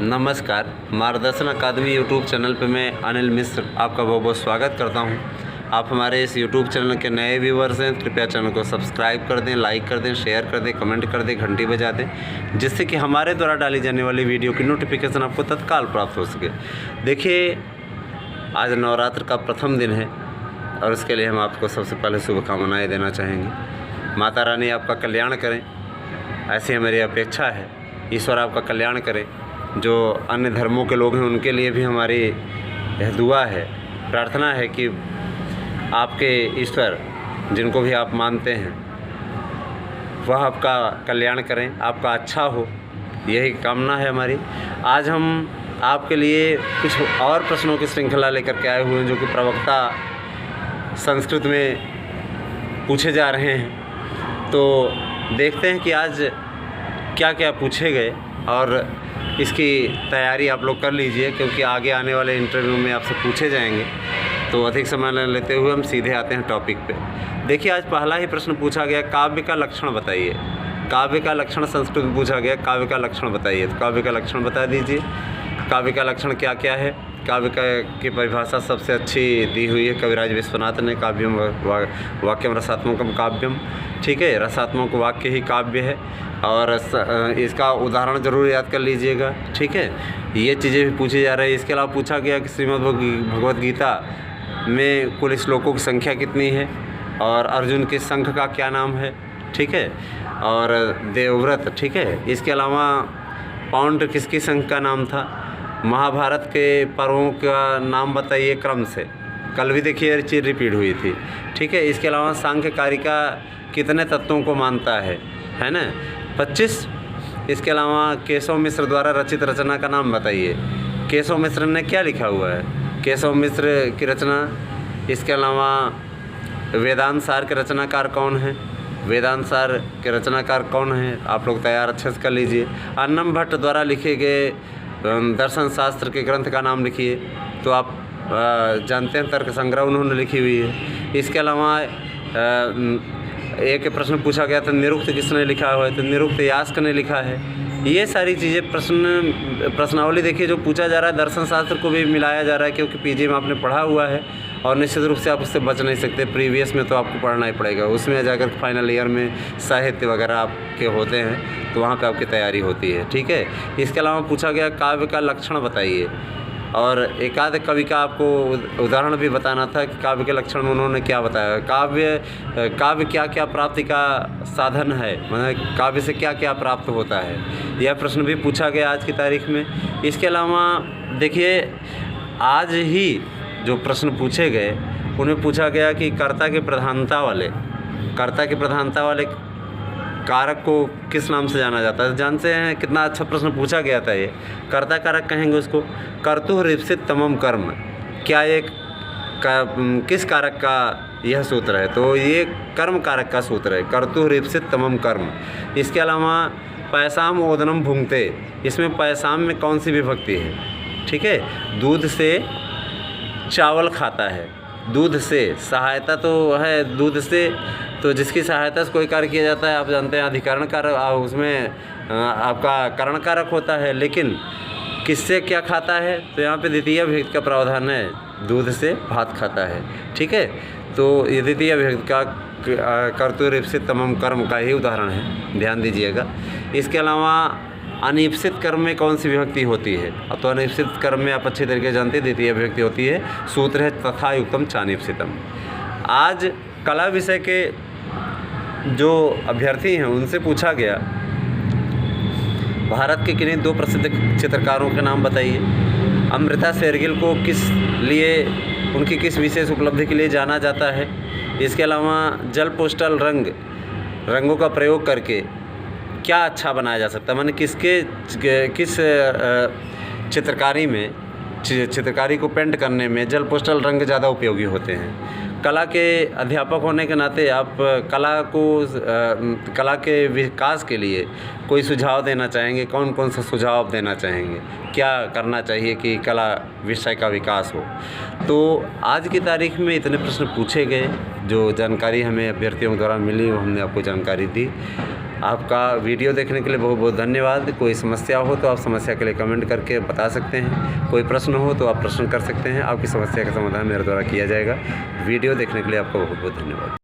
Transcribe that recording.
नमस्कार। मार्गदर्शन अकादमी YouTube channel पे मैं अनिल मिश्र आपका बहुत बहुत स्वागत करता हूं। आप हमारे इस यूट्यूब चैनल के नए व्यूवर्स हैं, कृपया चैनल को सब्सक्राइब कर दें, लाइक कर दें, शेयर कर दें, कमेंट कर दें, घंटी बजा दें, जिससे कि हमारे द्वारा डाली जाने वाली वीडियो की नोटिफिकेशन आपको तत्काल प्राप्त हो सके। देखिए, आज नवरात्र का प्रथम दिन है और इसके लिए हम आपको सबसे पहले शुभकामनाएँ देना चाहेंगे। माता रानी आपका कल्याण करें, ऐसी हमारी अपेक्षा है। ईश्वर आपका कल्याण करें। जो अन्य धर्मों के लोग हैं उनके लिए भी हमारी यह दुआ है, प्रार्थना है कि आपके ईश्वर जिनको भी आप मानते हैं वह आपका कल्याण करें, आपका अच्छा हो, यही कामना है हमारी। आज हम आपके लिए कुछ और प्रश्नों की श्रृंखला लेकर के आए हुए हैं जो कि प्रवक्ता संस्कृत में पूछे जा रहे हैं। तो देखते हैं कि आज क्या क्या पूछे गए और इसकी तैयारी आप लोग कर लीजिए, क्योंकि आगे आने वाले इंटरव्यू में आपसे पूछे जाएंगे। तो अधिक समय न लेते हुए हम सीधे आते हैं टॉपिक पे। देखिए, आज पहला ही प्रश्न पूछा गया, काव्य का लक्षण बताइए। काव्य का लक्षण संस्कृत में पूछा गया, काव्य का लक्षण बताइए। तो काव्य का लक्षण बता दीजिए। काव्य का लक्षण क्या क्या है? काव्य की परिभाषा सबसे अच्छी दी हुई है कविराज विश्वनाथ ने, काव्यम वाक्यम रसात्मकम काव्यम। ठीक है, रसात्मक वाक्य ही काव्य है और इसका उदाहरण ज़रूर याद कर लीजिएगा। ठीक है, ये चीज़ें भी पूछी जा रही है। इसके अलावा पूछा गया कि श्रीमद् भगवद गीता में कुल श्लोकों की संख्या कितनी है और अर्जुन के शंख का क्या नाम है। ठीक है, और देवव्रत। ठीक है, इसके अलावा पौंड किसकी शंख का नाम था। महाभारत के पर्वों का नाम बताइए क्रम से। कल भी देखिए चीज़ रिपीट हुई थी। ठीक है, इसके अलावा सांख्य कारिका कितने तत्वों को मानता है ना, 25। इसके अलावा केशव मिश्र द्वारा रचित रचना का नाम बताइए। केशव मिश्र ने क्या लिखा हुआ है, केशव मिश्र की रचना। इसके अलावा वेदांत सार के रचनाकार कौन है, वेदांत सार के रचनाकार कौन है, आप लोग तैयार अच्छे से कर लीजिए। अन्नम भट्ट द्वारा लिखे गए दर्शन शास्त्र के ग्रंथ का नाम लिखिए। तो आप जानते हैं तर्क संग्रह उन्होंने लिखी हुई है। इसके अलावा एक प्रश्न पूछा गया था, निरुक्त किसने लिखा हुआ है, तो निरुक्त यास्क ने लिखा है। ये सारी चीज़ें प्रश्नावली देखिए जो पूछा जा रहा है, दर्शन शास्त्र को भी मिलाया जा रहा है, क्योंकि पीजी में आपने पढ़ा हुआ है और निश्चित रूप से आप उससे बच नहीं सकते। प्रीवियस में तो आपको पढ़ना ही पड़ेगा, उसमें जाकर फाइनल ईयर में साहित्य वगैरह आपके होते हैं तो वहाँ पे आपकी तैयारी होती है। ठीक है, इसके अलावा पूछा गया काव्य का लक्षण बताइए और एक आध कवि का आपको उदाहरण भी बताना था कि काव्य के लक्षण में उन्होंने क्या बताया। काव्य क्या क्या प्राप्ति का साधन है, मतलब काव्य से क्या क्या प्राप्त होता है, यह प्रश्न भी पूछा गया आज की तारीख में। इसके अलावा देखिए, आज ही जो प्रश्न पूछे गए उनमें पूछा गया कि कर्ता की प्रधानता वाले कारक को किस नाम से जाना जाता है। जानते हैं कितना अच्छा प्रश्न पूछा गया था ये। कर्ता कारक कहेंगे उसको। कर्तुरीप्सित तमम कर्म, क्या ये किस कारक का यह सूत्र है, तो ये कर्म कारक का सूत्र है, कर्तुरीप्सित तमम कर्म। इसके अलावा पैसाम ओदनम भुंगते, इसमें पैसाम में कौन सी विभक्ति है। ठीक है, दूध से चावल खाता है, दूध से सहायता तो है, दूध से तो जिसकी सहायता से कोई कार्य किया जाता है आप जानते हैं अधिकरण कारक, उसमें आपका करण कारक होता है। लेकिन किससे क्या खाता है, तो यहाँ पे द्वितीय विभक्ति का प्रावधान है, दूध से भात खाता है। ठीक है, तो ये द्वितीय विभक्ति का कर्तुरीप्सित तमम कर्म का ही उदाहरण है, ध्यान दीजिएगा। इसके अलावा अनिप्सित कर्म में कौन सी विभक्ति होती है, तो अनिप्सित कर्म में आप अच्छी तरीके से जानते हैं द्वितीय विभक्ति होती है। सूत्र है तथा युक्तम चानिप्सितम। आज कला विषय के जो अभ्यर्थी हैं उनसे पूछा गया, भारत के किन्हीं दो प्रसिद्ध चित्रकारों के नाम बताइए। अमृता शेरगिल को किस लिए, उनकी किस विशेष उपलब्धि के लिए जाना जाता है। इसके अलावा जल पोस्टल रंगों का प्रयोग करके क्या अच्छा बनाया जा सकता है, माने किस चित्रकारी को पेंट करने में जल पोस्टल रंग ज़्यादा उपयोगी होते हैं। कला के अध्यापक होने के नाते आप कला के विकास के लिए कोई सुझाव देना चाहेंगे, कौन कौन सा सुझाव देना चाहेंगे। क्या करना चाहिए कि कला विषय का विकास हो। तो आज की तारीख में इतने प्रश्न पूछे गए, जो जानकारी हमें अभ्यर्थियों द्वारा मिली वो हमने आपको जानकारी दी। आपका वीडियो देखने के लिए बहुत बहुत धन्यवाद। कोई समस्या हो तो आप समस्या के लिए कमेंट करके बता सकते हैं, कोई प्रश्न हो तो आप प्रश्न कर सकते हैं। आपकी समस्या का समाधान मेरे द्वारा किया जाएगा। वीडियो देखने के लिए आपका बहुत बहुत धन्यवाद।